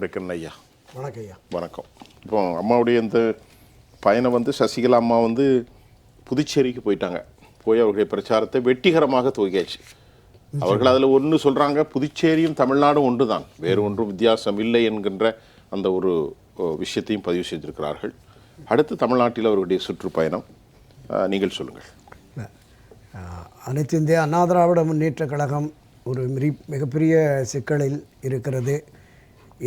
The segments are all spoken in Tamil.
இருக்கேன் ஐயா. வணக்கம் ஐயா. வணக்கம். இப்போ அம்மாவுடைய இந்த பயணம் சசிகலா அம்மா புதுச்சேரிக்கு போயிட்டாங்க. போய் அவருடைய பிரச்சாரத்தை வெற்றிகரமாக துவக்கியாச்சு. அவர்கள் அதில் ஒன்று சொல்கிறாங்க, புதுச்சேரியும் தமிழ்நாடும் ஒன்று தான், வேறு ஒன்றும் வித்தியாசம் இல்லை என்கின்ற அந்த ஒரு விஷயத்தையும் பதிவு செய்திருக்கிறார்கள். அடுத்து தமிழ்நாட்டில் அவருடைய சுற்றுப்பயணம் நீங்கள் சொல்லுங்கள். அனைத்து இந்திய அண்ணா திராவிட முன்னேற்ற கழகம் ஒரு மிகப்பெரிய சிக்கலில் இருக்கிறது.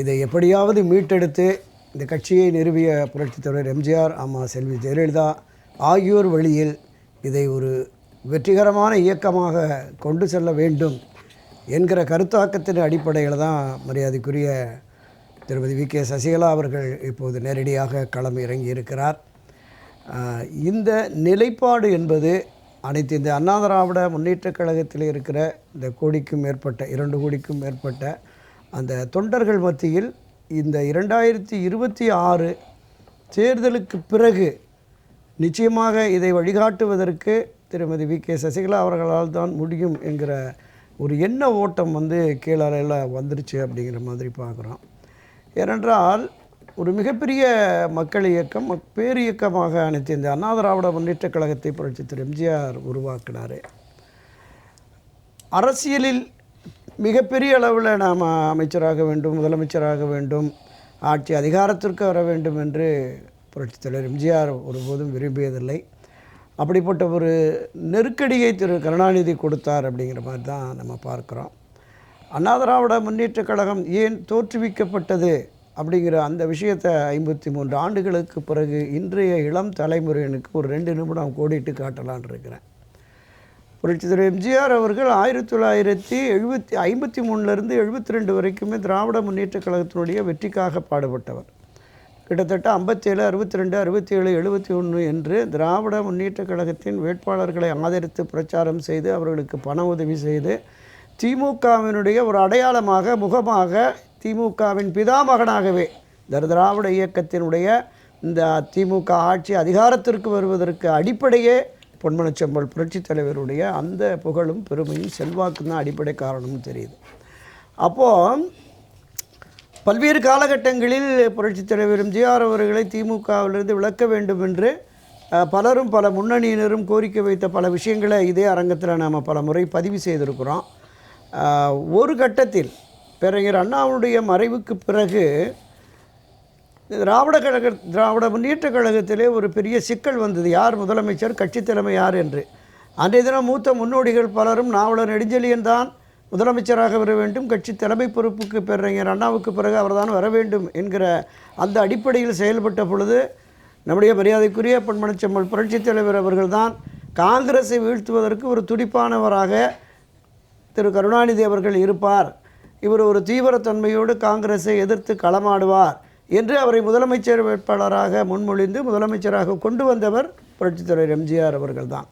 இதை எப்படியாவது மீட்டெடுத்து இந்த கட்சியை நிறுவிய புரட்சித் தலைவர் எம்ஜிஆர், அம்மா செல்வி ஜெயலலிதா ஆகியோர் வழியில் இதை ஒரு வெற்றிகரமான இயக்கமாக கொண்டு செல்ல வேண்டும் என்கிற கருத்தாக்கத்தின் அடிப்படையில் தான் மரியாதைக்குரிய திருமதி வி.கே. சசிகலா அவர்கள் இப்போது நேரடியாக களம் இறங்கி இருக்கிறார். இந்த நிலைப்பாடு என்பது அனைத்து இந்த அண்ணா திராவிட முன்னேற்றக் கழகத்தில் இருக்கிற இந்த கோடிக்கும் மேற்பட்ட 2 கோடிக்கும் மேற்பட்ட அந்த தொண்டர்கள் மத்தியில் இந்த 2026 தேர்தலுக்கு பிறகு நிச்சயமாக இதை வழிகாட்டுவதற்கு திருமதி வி.கே. சசிகலா அவர்களால் தான் முடியும் என்கிற ஒரு எண்ண ஓட்டம் கீழறையில் வந்துருச்சு அப்படிங்கிற மாதிரி பார்க்குறோம். ஏனென்றால் ஒரு மிகப்பெரிய மக்கள் இயக்கம், பேரியக்கமாக அனைத்து இந்த அண்ணா திராவிட முன்னேற்றக் கழகத்தை புரட்சி திரு எம்ஜிஆர் உருவாக்கினார். அரசியலில் மிகப்பெரிய அளவில் நாம் அமைச்சராக வேண்டும், முதலமைச்சராக வேண்டும், ஆட்சி அதிகாரத்திற்கு வர வேண்டும் என்று புரட்சித் தலைவர் எம்ஜிஆர் ஒருபோதும் விரும்பியதில்லை. அப்படிப்பட்ட ஒரு நெருக்கடியை திரு கருணாநிதி கொடுத்தார் அப்படிங்கிற மாதிரி தான் நம்ம பார்க்குறோம். அண்ணா திராவிட முன்னேற்றக் கழகம் ஏன் தோற்றுவிக்கப்பட்டது அப்படிங்கிற அந்த விஷயத்தை 53 ஆண்டுகளுக்கு பிறகு இன்றைய இளம் தலைமுறையினுக்கு ஒரு 2 நிமிடம் கோடிட்டு காட்டலான் இருக்கிறேன். புரட்சித் தலைவர் எம்ஜிஆர் அவர்கள் 1953 72 வரைக்குமே திராவிட முன்னேற்றக் கழகத்தினுடைய வெற்றிக்காக பாடுபட்டவர். கிட்டத்தட்ட 57, 62, 67, 71 என்று திராவிட முன்னேற்றக் கழகத்தின் வேட்பாளர்களை ஆதரித்து பிரச்சாரம் செய்து அவர்களுக்கு பண உதவி செய்து திமுகவினுடைய ஒரு அடையாளமாக, முகமாக, திமுகவின் பிதாமகனாகவே திராவிட இயக்கத்தினுடைய இந்த திமுக ஆட்சி அதிகாரத்திற்கு வருவதற்கு அடிப்படையே பொன்மனச்செம்மல் புரட்சித் தலைவருடைய அந்த புகழும் பெருமையும் செல்வாக்கு தான் அடிப்படை காரணம்னு தெரியுது. அப்போது பல்வேறு காலகட்டங்களில் புரட்சித் தலைவர் எம்ஜிஆர் அவர்களை திமுகவிலிருந்து விலக்க வேண்டும் என்று பலரும், பல முன்னணியினரும் கோரிக்கை வைத்த பல விஷயங்களை இதே அரங்கத்தில் நாம் பல முறை பதிவு செய்திருக்கிறோம். ஒரு கட்டத்தில் பேரறிஞர் அண்ணாவுடைய மறைவுக்கு பிறகு திராவிட முன்னேற்றக் கழகத்திலே ஒரு பெரிய சிக்கல் வந்தது. யார் முதலமைச்சர், கட்சி தலைமை யார் என்று. அன்றைய தினம் மூத்த முன்னோடிகள் பலரும் நாவலர் நெடுஞ்செழியன் தான் முதலமைச்சராக வர வேண்டும், கட்சி தலைமை பொறுப்புக்கு பேரறிஞர் அண்ணாவுக்கு பிறகு அவர்தான் வர வேண்டும் என்கிற அந்த அடிப்படையில் செயல்பட்ட பொழுது நம்முடைய மரியாதைக்குரிய பொன்மனச்செம்மல் புரட்சித் தலைவர் அவர்கள்தான் காங்கிரஸை வீழ்த்துவதற்கு ஒரு துடிப்பானவராக திரு கருணாநிதி அவர்கள் இருப்பார், இவர் ஒரு தீவிரத்தன்மையோடு காங்கிரஸை எதிர்த்து களமாடுவார் என்று அவரை முதலமைச்சர் வேட்பாளராக முன்மொழிந்து முதலமைச்சராக கொண்டு வந்தவர் புரட்சித் தலைவர் எம்ஜிஆர் அவர்கள்தான்.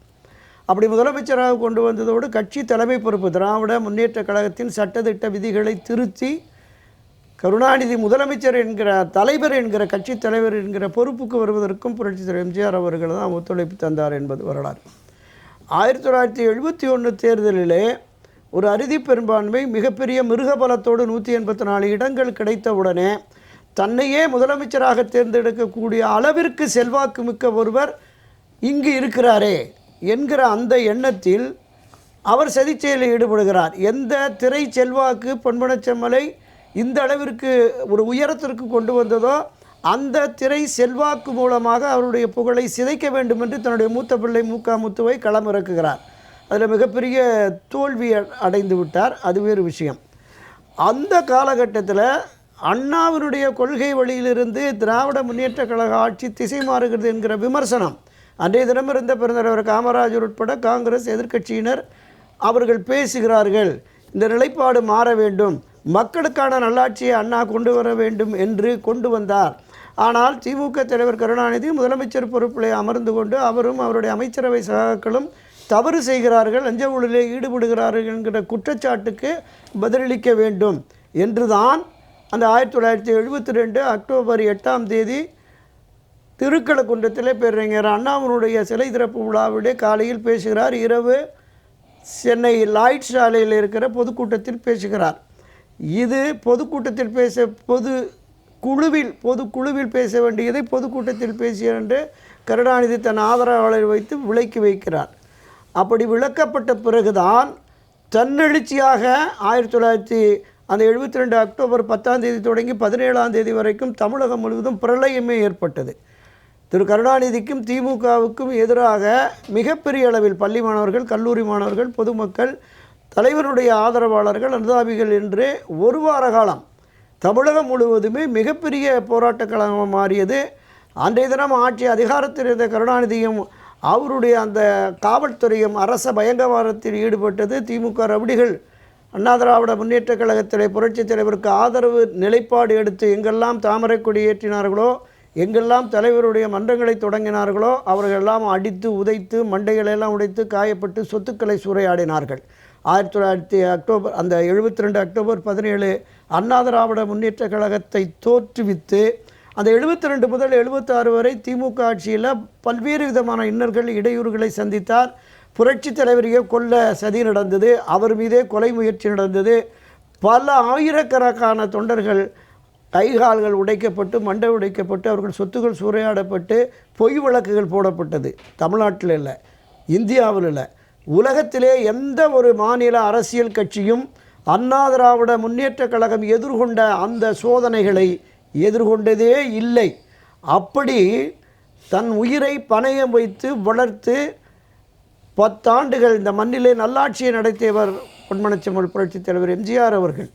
அப்படி முதலமைச்சராக கொண்டு வந்ததோடு கட்சி தலைமை பொறுப்பு, திராவிட முன்னேற்றக் கழகத்தின் சட்டத்திட்ட விதிகளை திருத்தி கருணாநிதி முதலமைச்சர் என்கிற தலைவர் என்கிற கட்சி தலைவர் என்கிற பொறுப்புக்கு வருவதற்கும் புரட்சித் தலைவர் எம்ஜிஆர் அவர்கள் தான் ஒத்துழைப்பு தந்தார் என்பது வரலாறு. 1971 தேர்தலிலே ஒரு அறுதி பெரும்பான்மை மிகப்பெரிய மிருகபலத்தோடு 184 இடங்கள் கிடைத்தவுடனே தன்னையே முதலமைச்சராக தேர்ந்தெடுக்கக்கூடிய அளவிற்கு செல்வாக்கு மிக்க ஒருவர் இங்கு இருக்கிறாரே என்கிற அந்த எண்ணத்தில் அவர் சதிச்செயலில் ஈடுபடுகிறார். எந்த திரை செல்வாக்கு பொன்மனச்செம்மலை இந்த அளவிற்கு ஒரு உயரத்திற்கு கொண்டு வந்ததோ அந்த திரை செல்வாக்கு மூலமாக அவருடைய புகழை சிதைக்க வேண்டும் என்று தன்னுடைய மூத்த பிள்ளை மு.க. முத்துவை களமிறக்குகிறார். அதில் மிகப்பெரிய தோல்வி அடைந்து விட்டார். அது வேறு விஷயம். அந்த காலகட்டத்தில் அண்ணாவினுடைய கொள்கை வழியிலிருந்து திராவிட முன்னேற்றக் கழக ஆட்சி திசை மாறுகிறது என்கிற விமர்சனம் அன்றைய தினம் இருந்த பெருந்தலைவர் காமராஜர் உட்பட காங்கிரஸ் எதிர்க்கட்சியினர் அவர்கள் பேசுகிறார்கள். இந்த நிலைப்பாடு மாற வேண்டும், மக்களுக்கான நல்லாட்சியை அண்ணா கொண்டு வர வேண்டும் என்று கொண்டு வந்தார். ஆனால் திமுக தலைவர் கருணாநிதி முதலமைச்சர் பொறுப்பிலே அமர்ந்து கொண்டு அவரும் அவருடைய அமைச்சரவை சகாக்களும் தவறு செய்கிறார்கள், லஞ்ச ஊழலிலே ஈடுபடுகிறார்கள் என்கிற குற்றச்சாட்டுக்கு பதிலளிக்க வேண்டும் என்றுதான் அந்த 1972 அக்டோபர் 8ஆம் தேதி திருக்கழுக்குன்றத்திலே பேரறிஞர் அண்ணாவினுடைய சிலை திறப்பு விழாவிலே காலையில் பேசுகிறார். இரவு சென்னை லாய்ட் சாலையில் இருக்கிற பொதுக்கூட்டத்தில் பேசுகிறார். இது பொதுக்கூட்டத்தில் பொதுக்குழுவில் பேச வேண்டியதை பொதுக்கூட்டத்தில் பேசிய என்று கருணாநிதி தன் ஆதரவாளரை வைத்து விலக்கி வைக்கிறார். அப்படி விளக்கப்பட்ட பிறகுதான் தன்னெழுச்சியாக 1972 அக்டோபர் 10ஆம் தேதி தொடங்கி 17ஆம் தேதி வரைக்கும் தமிழகம் முழுவதும் பிரளயமே ஏற்பட்டது. திரு கருணாநிதிக்கும் திமுகவுக்கும் எதிராக மிகப்பெரிய அளவில் பள்ளி மாணவர்கள், கல்லூரி மாணவர்கள், பொதுமக்கள், தலைவருடைய ஆதரவாளர்கள், அனுதாபிகள் என்று ஒரு வார காலம் தமிழகம் முழுவதுமே மிகப்பெரிய போராட்ட களமாக மாறியது. அன்றைய தினம் ஆட்சி அதிகாரத்தில் இருந்த கருணாநிதியும் அவருடைய அந்த காவல்துறையும் அரச பயங்கரவாதத்தில் ஈடுபட்டது. திமுக ரவுடிகள் அண்ணா திராவிட முன்னேற்ற கழகத்திலே புரட்சித் தலைவருக்கு ஆதரவு நிலைப்பாடு எடுத்து எங்கெல்லாம் தாமரை கொடி ஏற்றினார்களோ, எங்கெல்லாம் தலைவருடைய மன்றங்களை தொடங்கினார்களோ அவர்களெல்லாம் அடித்து உதைத்து மண்டைகளெல்லாம் உடைத்து காயப்பட்டு சொத்துக்களை சூறையாடினார்கள். 1972 அக்டோபர் 17 அண்ணா திராவிட முன்னேற்ற கழகத்தை தோற்றுவித்து அந்த 72 முதல் 76 வரை திமுக ஆட்சியில் பல்வேறு விதமான இன்னல்கள், இடையூறுகளை சந்தித்தார். புரட்சி தலைவரையே கொல்ல சதி நடந்தது, அவர் மீதே கொலை முயற்சி நடந்தது. பல ஆயிரக்கணக்கான தொண்டர்கள் கைகால்கள் உடைக்கப்பட்டு, மண்டை உடைக்கப்பட்டு, அவர்கள் சொத்துக்கள் சூறையாடப்பட்டு, பொய் வழக்குகள் போடப்பட்டது. தமிழ்நாட்டில் இல்லை, இந்தியாவில் இல்லை, உலகத்திலே எந்த ஒரு மாநில அரசியல் கட்சியும் அண்ணா திராவிட முன்னேற்ற கழகம் எதிர்கொண்ட அந்த சோதனைகளை எதிர்கொண்டதே இல்லை. அப்படி தன் உயிரை பணயம் வைத்து வளர்த்து 10 ஆண்டுகள் இந்த மண்ணிலே நல்லாட்சியை நடத்தியவர் பொன்மனச்செம்மல் புரட்சித் தலைவர் எம்ஜிஆர் அவர்கள்.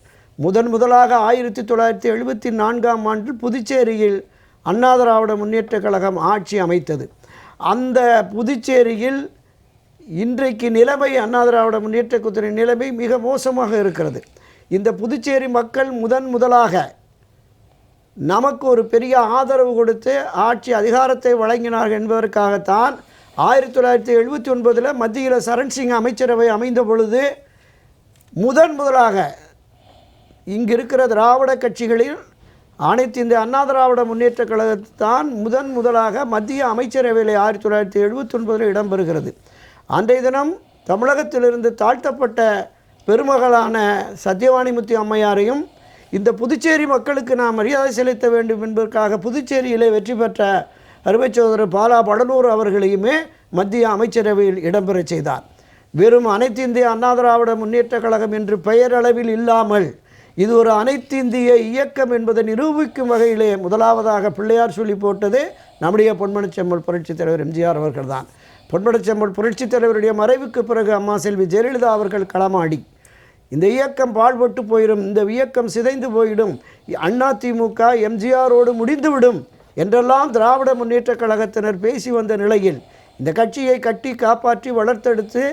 முதலாக 1974ஆம் ஆண்டில் புதுச்சேரியில் அண்ணா திராவிட முன்னேற்ற கழகம் ஆட்சி அமைத்தது. அந்த புதுச்சேரியில் இன்றைக்கு நிலைமை, அண்ணா திராவிட முன்னேற்ற கழகத்தின் நிலைமை மிக மோசமாக இருக்கிறது. இந்த புதுச்சேரி மக்கள் முதலாக நமக்கு ஒரு பெரிய ஆதரவு கொடுத்து ஆட்சி அதிகாரத்தை வழங்கினார்கள் என்பதற்காகத்தான் 1979 மத்தியில் சரண்சிங் அமைச்சரவை அமைந்த பொழுது முதலாக இங்கு இருக்கிற திராவிட கட்சிகளில் அனைத்து இந்த அண்ணா திராவிட முன்னேற்ற கழகத்தான் முதலாக மத்திய அமைச்சரவையில் 1979 இடம்பெறுகிறது. அன்றைய தினம் தமிழகத்திலிருந்து தாழ்த்தப்பட்ட பெருமகளான சத்யவாணிமுத்து அம்மையாரையும் இந்த புதுச்சேரி மக்களுக்கு நாம் மரியாதை செலுத்த வேண்டும் என்பதற்காக புதுச்சேரியிலே வெற்றி பெற்ற அருமை சகோதரர் பாலா படலூர் அவர்களையுமே மத்திய அமைச்சரவையில் இடம்பெறச் செய்தார். வெறும் அனைத்து இந்திய அண்ணா திராவிட முன்னேற்ற கழகம் என்று பெயரளவில் இல்லாமல் இது ஒரு அனைத்து இந்திய இயக்கம் என்பதை நிரூபிக்கும் வகையிலே முதலாவதாக பிள்ளையார் சொல்லி போட்டது நம்முடைய பொன்மனச்செம்மல் புரட்சித் தலைவர் எம்ஜிஆர் அவர்கள்தான். பொன்மனச்செம்மல் புரட்சித் தலைவருடைய மறைவுக்கு பிறகு அம்மா செல்வி ஜெயலலிதா அவர்கள் களமாடி இந்த இயக்கம் பாழ்பட்டு போயிடும், இந்த இயக்கம் சிதைந்து போயிடும், அண்ணா திமுக எம்ஜிஆரோடு முடிந்துவிடும் என்றெல்லாம் திராவிட முன்னேற்ற கழகத்தினர் பேசி வந்த நிலையில் இந்த கட்சியை கட்டி காப்பாற்றி வளர்த்தெடுத்து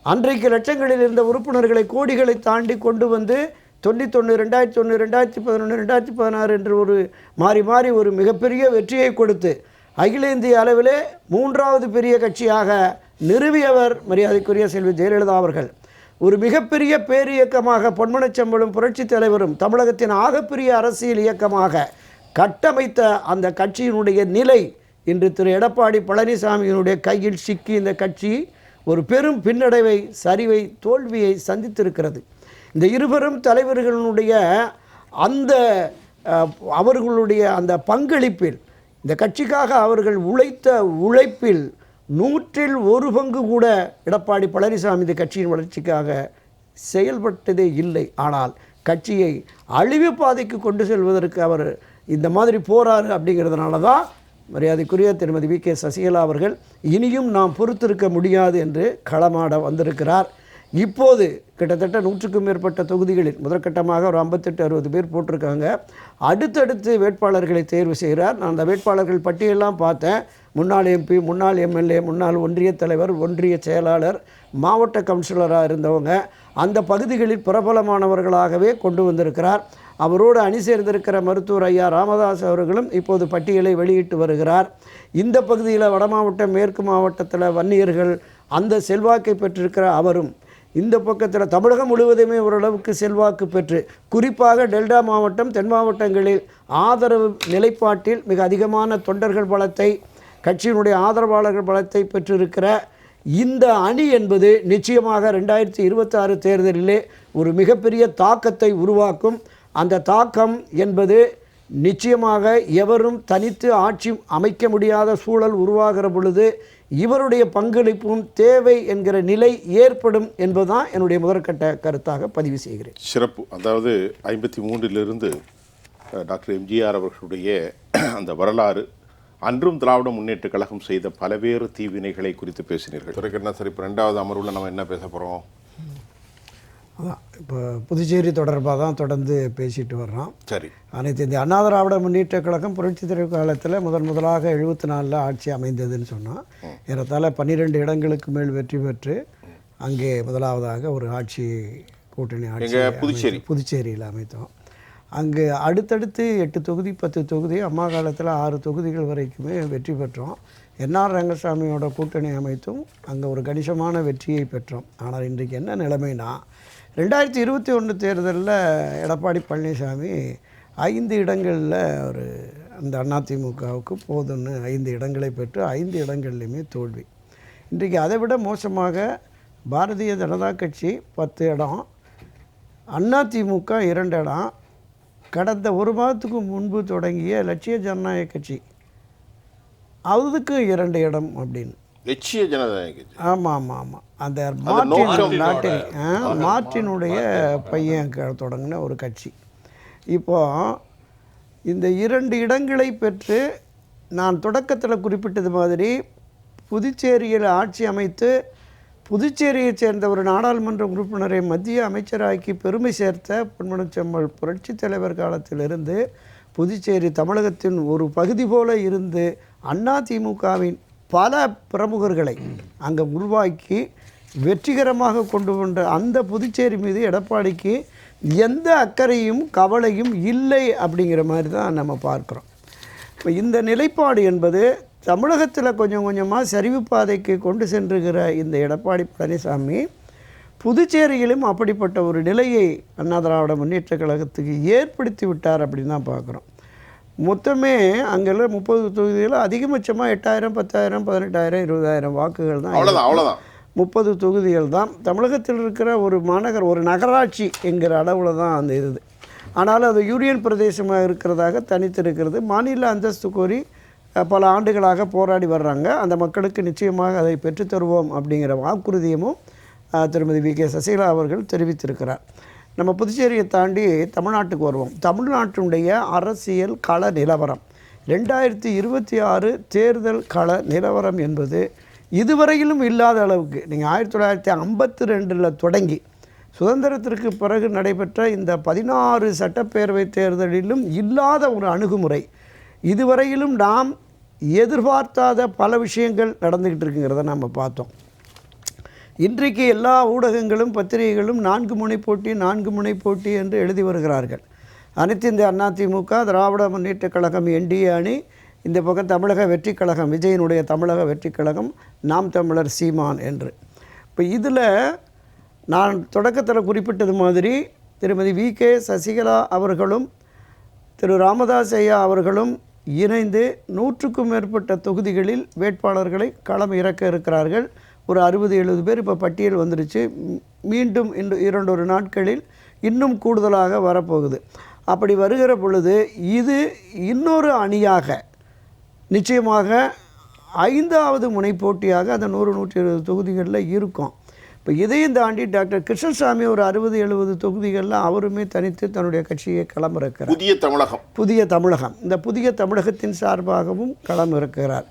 அன்றைக்கு லட்சங்களில் இருந்த உறுப்பினர்களை கோடிகளை தாண்டி கொண்டு வந்து 91, 2001, 2011, 2016 என்று ஒரு மாறி ஒரு மிகப்பெரிய வெற்றியை கொடுத்து அகில இந்திய அளவிலே 3வது பெரிய கட்சியாக நிறுவியவர் மரியாதைக்குரிய செல்வி ஜெயலலிதா அவர்கள். ஒரு மிகப்பெரிய பேரியக்கமாக பொன்மனச்செம்மலும் புரட்சித் தலைவரும் தமிழகத்தின் ஆகப்பெரிய அரசியல் இயக்கமாக கட்டமைத்த அந்த கட்சியினுடைய நிலை இன்று திரு எடப்பாடி பழனிசாமியினுடைய கையில் சிக்கி இந்த கட்சி ஒரு பெரும் பின்னடைவை, சரிவை, தோல்வியை சந்தித்திருக்கிறது. இந்த இருவரும் தலைவர்களுடைய அவர்களுடைய அந்த பங்களிப்பில், இந்த கட்சிக்காக அவர்கள் உழைத்த உழைப்பில் 100ல் 1 பங்கு கூட எடப்பாடி பழனிசாமி இந்த கட்சியின் வளர்ச்சிக்காக செயல்பட்டதே இல்லை. ஆனால் கட்சியை அழிவு பாதைக்கு கொண்டு செல்வதற்கு அவர் இந்த மாதிரி போறாரு. அப்படிங்கிறதுனால தான் மரியாதைக்குரிய திருமதி வி.கே. சசிகலா அவர்கள் இனியும் நாம் பொறுத்திருக்க முடியாது என்று களமாட வந்திருக்கிறார். இப்போது கிட்டத்தட்ட 100க்கும் மேற்பட்ட தொகுதிகளில் முதற்கட்டமாக ஒரு 58-60 பேர் போட்டிருக்காங்க. அடுத்தடுத்து வேட்பாளர்களை தேர்வு செய்கிறார். நான் அந்த வேட்பாளர்கள் பட்டியெல்லாம் பார்த்தேன். முன்னாள் எம்பி, முன்னாள் எம்எல்ஏ, முன்னாள் ஒன்றிய தலைவர், ஒன்றிய செயலாளர், மாவட்ட கவுன்சிலராக இருந்தவங்க அந்த பகுதிகளில் பிரபலமானவர்களாகவே கொண்டு வந்திருக்கிறார். அவரோடு அணி சேர்ந்திருக்கிற மருத்துவர் ஐயா ராமதாஸ் அவர்களும் இப்போது பட்டியலை வெளியிட்டு வருகிறார். இந்த பகுதியில் வட மாவட்டம், மேற்கு மாவட்டத்தில் வன்னியர்கள் அந்த செல்வாக்கை பெற்றிருக்கிற அவரும், இந்த பக்கத்தில் தமிழகம் முழுவதுமே ஓரளவுக்கு செல்வாக்கு பெற்று, குறிப்பாக டெல்டா மாவட்டம், தென் மாவட்டங்களில் ஆதரவு நிலைப்பாட்டில் மிக அதிகமான தொண்டர்கள் பலத்தை, கட்சியினுடைய ஆதரவாளர்கள் பலத்தை பெற்றிருக்கிற இந்த அணி என்பது நிச்சயமாக 2026 தேர்தலிலே ஒரு மிகப்பெரிய தாக்கத்தை உருவாக்கும். அந்த தாக்கம் என்பது நிச்சயமாக எவரும் தனித்து ஆட்சி அமைக்க முடியாத சூழல் உருவாகிற பொழுது இவருடைய பங்களிப்பும் தேவை என்கிற நிலை ஏற்படும் என்பதுதான் என்னுடைய முதற்கட்ட கருத்தாக பதிவு செய்கிறேன். சிறப்பு. அதாவது 53 டாக்டர் எம்ஜிஆர் அவர்களுடைய அந்த வரலாறு, அன்றும் திராவிட முன்னேற்ற கழகம் செய்த பல்வேறு தீவினைகளை குறித்து பேசினீர்கள். துரைக்கண்ணா சார், இப்போ 2வது அமர்வில் நம்ம என்ன பேச போகிறோம்? அதான் இப்போ புதுச்சேரி தொடர்பாக தான் தொடர்ந்து பேசிட்டு வர்றோம். சரி. அனைத்து இந்திய அண்ணா திராவிட முன்னேற்ற கழகம் புரட்சித் தலைவர் காலத்தில் முதலாக 74 ஆட்சி அமைந்ததுன்னு சொன்னால் ஏறத்தாழ 12 இடங்களுக்கு மேல் வெற்றி பெற்று அங்கே முதலாவதாக ஒரு ஆட்சி கூட்டணி ஆட்சி புதுச்சேரியில் அமைத்தோம். அங்கு அடுத்தடுத்து 8 தொகுதி 10 தொகுதி, அம்மா காலத்தில் 6 தொகுதிகள் வரைக்குமே வெற்றி பெற்றோம். என்ஆர் ரங்கசாமியோட கூட்டணி அமைத்தும் அங்கே ஒரு கணிசமான வெற்றியை பெற்றோம். ஆனால் இன்றைக்கு என்ன நிலைமைனா, 2021 தேர்தலில் எடப்பாடி பழனிசாமி 5 இடங்களில் ஒரு அந்த அதிமுகவுக்கு போதும்னு 5 இடங்களை பெற்று 5 இடங்கள்லையுமே தோல்வி. இன்றைக்கு அதை விட மோசமாக பாரதிய ஜனதா கட்சி 10 இடம், அதிமுக 2 இடம், கடந்த ஒரு மாதத்துக்கு முன்பு தொடங்கிய லட்சிய ஜனநாயக கட்சி அதுக்கு 2 இடம் அப்படின்னு. லட்சிய ஜனநாயக கட்சி, ஆமாம் ஆமாம் ஆமாம், அந்த மார்ட்டினுடைய பையன் தொடங்கின ஒரு கட்சி. இப்போது இந்த 2 இடங்களை பெற்று நான் தொடக்கத்தில் குறிப்பிட்டது மாதிரி புதுச்சேரியில் ஆட்சி அமைத்து புதுச்சேரியைச் சேர்ந்த ஒரு நாடாளுமன்ற உறுப்பினரை மத்திய அமைச்சராக்கி பெருமை சேர்த்த பொன்மனச்செம்மல் புரட்சி தலைவர் காலத்திலிருந்து புதுச்சேரி தமிழகத்தின் ஒரு பகுதி போல இருந்து அதிமுகவின் பல பிரமுகர்களை அங்கே உருவாக்கி வெற்றிகரமாக கொண்டு வந்த அந்த புதுச்சேரி மீது எடப்பாடிக்கு எந்த அக்கறையும் கவலையும் இல்லை அப்படிங்கிற மாதிரி தான் நம்ம பார்க்குறோம். இப்போ இந்த நிலைப்பாடு என்பது தமிழகத்தில் கொஞ்சம் கொஞ்சமாக சரிவு பாதைக்கு கொண்டு சென்றுகிற இந்த எடப்பாடி பழனிசாமி புதுச்சேரியிலும் அப்படிப்பட்ட ஒரு நிலையை அண்ணா திராவிட முன்னேற்ற கழகத்துக்கு ஏற்படுத்தி விட்டார் அப்படின்னு தான் பார்க்குறோம். மொத்தமே அங்கெல்லாம் 30 தொகுதிகள் அதிகபட்சமாக 8000 10000 18000 20000 வாக்குகள் தான். அவ்வளோதான் 30 தொகுதிகள் தான் தமிழகத்தில் இருக்கிற ஒரு மாநகர், ஒரு நகராட்சி என்கிற அளவில் தான் அந்த இது. ஆனாலும் அது யூனியன் பிரதேசமாக இருக்கிறதாக தனித்து இருக்கிறது. மாநில அந்தஸ்து கோரி பல ஆண்டுகளாக போராடி வர்றாங்க. அந்த மக்களுக்கு நிச்சயமாக அதை பெற்றுத்தருவோம் அப்படிங்கிற வாக்குறுதியமும் திருமதி வி.கே. சசிகலா அவர்கள் தெரிவித்திருக்கிறார். நம்ம புதுச்சேரியை தாண்டி தமிழ்நாட்டுக்கு வருவோம். தமிழ்நாட்டினுடைய அரசியல் கள நிலவரம் 2026 தேர்தல் கள நிலவரம் என்பது இதுவரையிலும் இல்லாத அளவுக்கு, நீங்கள் 1952 தொடங்கி சுதந்திரத்திற்கு பிறகு நடைபெற்ற இந்த 16 சட்டப்பேரவை தேர்தலிலும் இல்லாத ஒரு அணுகுமுறை, இதுவரையிலும் நாம் எதிர்பார்த்தாத பல விஷயங்கள் நடந்துக்கிட்டு இருக்குங்கிறத நம்ம பார்த்தோம். இன்றைக்கு எல்லா ஊடகங்களும் பத்திரிகைகளும் 4 முனை போட்டி என்று எழுதி வருகிறார்கள். அனைத்து இந்திய அதிமுக, திராவிட முன்னேற்ற கழகம் என்டிஏ அணி, இந்த பக்கம் தமிழக வெற்றி கழகம், விஜயனுடைய தமிழக வெற்றி கழகம், நாம் தமிழர் சீமான் என்று. இப்போ இதில் நான் தொடக்கத்தில் குறிப்பிட்டது மாதிரி திருமதி வி.கே. சசிகலா அவர்களும் திரு ராமதாஸ் ஐயா அவர்களும் இணைந்து 100க்கும் மேற்பட்ட தொகுதிகளில் வேட்பாளர்களை களம் இறக்க இருக்கிறார்கள். ஒரு 60-70 பேர் இப்போ பட்டியல் வந்துருச்சு. மீண்டும் 2 நாட்களில் இன்னும் கூடுதலாக வரப்போகுது. அப்படி வருகிற பொழுது இது இன்னொரு அணியாக நிச்சயமாக 5வது முனை போட்டியாக அந்த 100-120 தொகுதிகளில் இருக்கும். இப்போ இதையும் தாண்டி டாக்டர் கிருஷ்ணசாமி ஒரு 60-70 தொகுதிகளில் அவருமே தனித்து தன்னுடைய கட்சியை களம் இறக்கிறார். புதிய தமிழகம் இந்த புதிய தமிழகத்தின் சார்பாகவும் களம் இறக்கிறார்.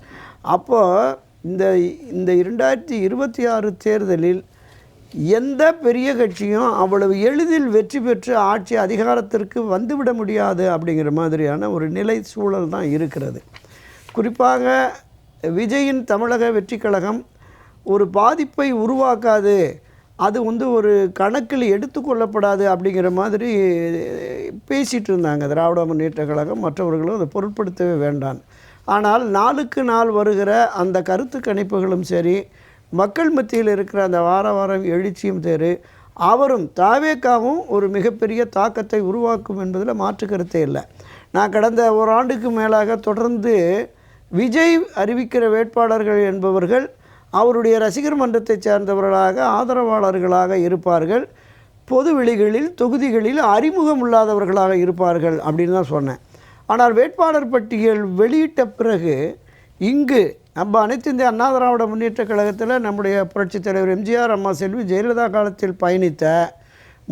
அப்போது இந்த 2026 தேர்தலில் எந்த பெரிய கட்சியும் அவ்வளவு எளிதில் வெற்றி பெற்று ஆட்சி அதிகாரத்திற்கு வந்துவிட முடியாது அப்படிங்கிற மாதிரியான ஒரு நிலை சூழல் தான் இருக்கிறது. குறிப்பாக விஜயின் தமிழக வெற்றி கழகம் ஒரு பாதிப்பை உருவாக்காது, அது ஒரு கணக்கில் எடுத்துக்கொள்ளப்படாது அப்படிங்கிற மாதிரி பேசிகிட்டு இருந்தாங்க திராவிட முன்னேற்ற கழகம். மற்றவர்களும் அதை பொருட்படுத்தவே வேண்டாம். ஆனால் நாளுக்கு நாள் வருகிற அந்த கருத்து கணிப்புகளும் சரி, மக்கள் மத்தியில் இருக்கிற அந்த வாரம் எழுச்சியும் சரி, அவரும் தாவேக்காவும் ஒரு மிகப்பெரிய தாக்கத்தை உருவாக்கும் என்பதில் மாற்று கருத்தே இல்லை. நான் கடந்த ஓராண்டுக்கு மேலாக தொடர்ந்து விஜய் அறிவிக்கிற வேட்பாளர்கள் என்பவர்கள் அவருடைய ரசிகர் மன்றத்தைச் சேர்ந்தவர்களாக ஆதரவாளர்களாக இருப்பார்கள். பொது வெளிகளில் தொகுதிகளில் அறிமுகம் இல்லாதவர்களாக இருப்பார்கள் அப்படின்னு தான் சொன்னேன். ஆனால் வேட்பாளர் பட்டியல் வெளியிட்ட பிறகு இங்கு நம்ம அனைத்து இந்திய அண்ணா திராவிட முன்னேற்ற கழகத்தில் நம்முடைய புரட்சித் தலைவர் எம்ஜிஆர், அம்மா செல்வி ஜெயலலிதா காலத்தில் பயணித்த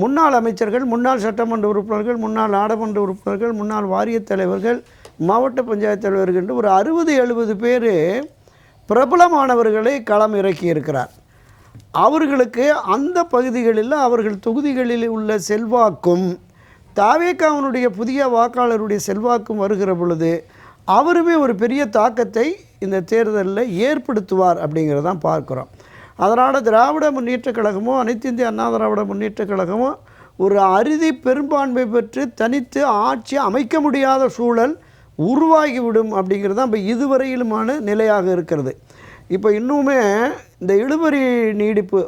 முன்னாள் அமைச்சர்கள், முன்னாள் சட்டமன்ற உறுப்பினர்கள், முன்னாள் நாடாளுமன்ற உறுப்பினர்கள், முன்னாள் வாரியத் தலைவர்கள், மாவட்ட பஞ்சாயத்து தலைவர்கள் என்று ஒரு 60-70 பேர் பிரபலமானவர்களை களம் இறக்கி இருக்கிறார். அவர்களுக்கு அந்த பகுதிகளில் அவர்கள் தொகுதிகளில் உள்ள செல்வாக்கும் தாவேகாவினுடைய புதிய வாக்காளருடைய செல்வாக்கும் வருகிற பொழுது அவருமே ஒரு பெரிய தாக்கத்தை இந்த தேர்தலில் ஏற்படுத்துவார் அப்படிங்கிறதான் பார்க்குறோம். அதனால் திராவிட முன்னேற்றக் கழகமோ அனைத்து இந்திய அண்ணா திராவிட முன்னேற்றக் கழகமோ ஒரு அறுதி பெரும்பான்மை பெற்று தனித்து ஆட்சி அமைக்க முடியாத சூழல் உருவாகிவிடும் அப்படிங்கிறது தான் இப்போ இதுவரையிலுமான நிலையாக இருக்கிறது. இப்போ இன்னுமே இந்த இழுபறி நீடிப்பு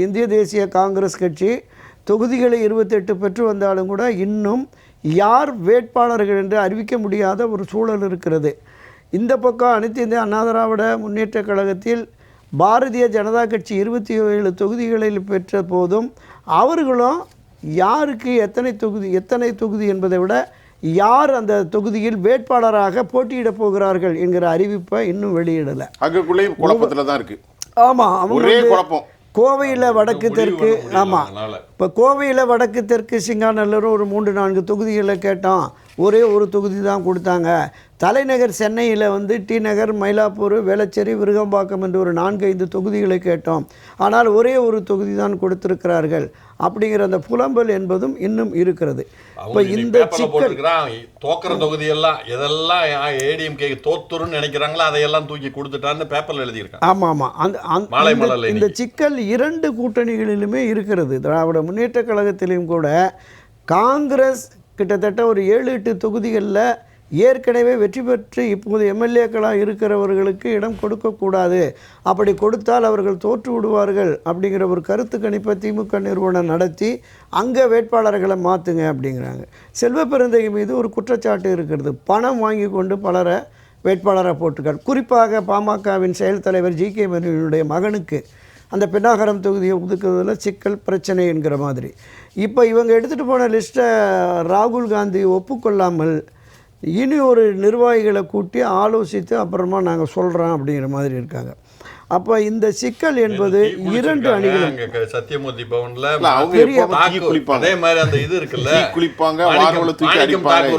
இந்திய தேசிய காங்கிரஸ் கட்சி தொகுதிகளை 28 பெற்று வந்தாலும் கூட இன்னும் யார் வேட்பாளர்கள் என்று அறிவிக்க முடியாத ஒரு சூழல் இருக்கிறது. இந்த பக்கம் அனைத்து இந்திய அண்ணா திராவிட முன்னேற்றக் கழகத்தில் பாரதிய ஜனதா கட்சி 27 தொகுதிகளில் பெற்ற போதும் அவர்களும் யாருக்கு எத்தனை தொகுதி என்பதை விட யார் அந்த தொகுதியில் வேட்பாளராக போட்டியிட போகிறார்கள் என்கிற அறிவிப்பை இன்னும் வெளியிடலை. அங்கக்குள்ளேயும் குழப்பத்தில் தான் இருக்குது. ஆமாம், ஒரே குழப்பம். கோவையில் வடக்கு தெற்கு, ஆமாம், இப்போ கோவையில் வடக்கு தெற்கு சிங்காநல்லூர் ஒரு 3-4 தொகுதிகளை கேட்டோம். ஒரே ஒரு தொகுதி தான் கொடுத்தாங்க. தலைநகர் சென்னையில் வந்து டி நகர், மயிலாப்பூர், வேளச்சேரி, விருகம்பாக்கம் என்று ஒரு 4-5 தொகுதிகளை கேட்டோம். ஆனால் ஒரே ஒரு தொகுதி தான் கொடுத்திருக்கிறார்கள் அப்படிங்கிற அந்த புலம்பல் என்பதும் இன்னும் இருக்கிறது. இப்போ இந்த சிக்கல் தோக்கிற தொகுதியெல்லாம் எதெல்லாம் ஏடிஎம்கே தோத்துருன்னு நினைக்கிறாங்களோ அதையெல்லாம் தூக்கி கொடுத்துட்டான்னு பேப்பரில் எழுதியிருக்காங்க. ஆமாம் ஆமாம், இந்த சிக்கல் 2 கூட்டணிகளிலுமே இருக்கிறது. திராவிட முன்னேற்ற கழகத்திலையும் கூட காங்கிரஸ் கிட்டத்தட்ட ஒரு 7-8 தொகுதிகளில் ஏற்கனவே வெற்றி பெற்று இப்போது எம்எல்ஏக்களாக இருக்கிறவர்களுக்கு இடம் கொடுக்கக்கூடாது, அப்படி கொடுத்தால் அவர்கள் தோற்று விடுவார்கள் அப்படிங்கிற ஒரு கருத்து கணிப்பை திமுக நிறுவனம் நடத்தி அங்கே வேட்பாளர்களை மாற்றுங்க அப்படிங்கிறாங்க. செல்வ பெருந்தகை மீது ஒரு குற்றச்சாட்டு இருக்கிறது. பணம் வாங்கி கொண்டு பலரை வேட்பாளராக போட்டிருக்கார். குறிப்பாக பாமகவின் செயல் தலைவர் ஜி.கே. மணியனுடைய மகனுக்கு அந்த பெண்ணாகரம் தொகுதியை ஒதுக்குவதில் சிக்கல் பிரச்சனை என்கிற மாதிரி. இப்போ இவங்க எடுத்துகிட்டு போன லிஸ்ட்டை ராகுல் காந்தி ஒப்புக்கொள்ளாமல் இனி ஒரு நிர்வாகிகளை கூட்டி ஆலோசித்து அப்புறமா நாங்கள் சொல்கிறோம் அப்படிங்கிற மாதிரி இருக்காங்க. அப்போ இந்த சிக்கல் என்பது 2 அணிகளும் சத்தியமூர்த்தி பவன்ல அதே மாதிரி அந்த இது இருக்குல்ல குளிப்பாங்க,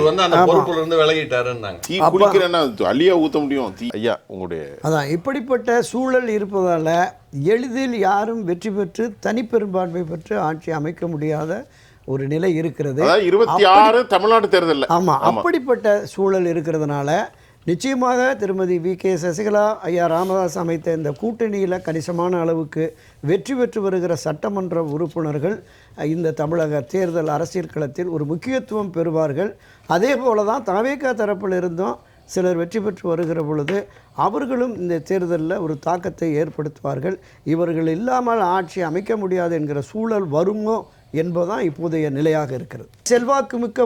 வந்து அந்த பொறுப்புல இருந்து விலகிட்டாருன்னாங்க. தீ குளிக்கிறேன்னா அழியா ஊத்த முடியும். ஐயா உங்களுடைய அதான் இப்படிப்பட்ட சூழல் இருப்பதால் எளிதில் யாரும் வெற்றி பெற்று தனிப்பெரும்பான்மை பெற்று ஆட்சி அமைக்க முடியாத ஒரு நிலை இருக்கிறது. 26 தமிழ்நாடு தேர்தல். ஆமாம், அப்படிப்பட்ட சூழல் இருக்கிறதுனால நிச்சயமாக திருமதி வி.கே. சசிகலா, ஐயா ராமதாஸ் அமைத்த இந்த கூட்டணியில் கணிசமான அளவுக்கு வெற்றி பெற்று வருகிற சட்டமன்ற உறுப்பினர்கள் இந்த தமிழக தேர்தல் அரசியல் களத்தில் ஒரு முக்கியத்துவம் பெறுவார்கள். அதே போல தான் தவேகா தரப்பில் இருந்தும் சிலர் வெற்றி பெற்று வருகிற பொழுது அவர்களும் இந்த தேர்தலில் ஒரு தாக்கத்தை ஏற்படுத்துவார்கள். இவர்கள் இல்லாமல் ஆட்சி அமைக்க முடியாது என்கிற சூழல் வருமோ என்பதுதான் இப்போதைய நிலையாக இருக்கிறது. செல்வாக்கு மிக்க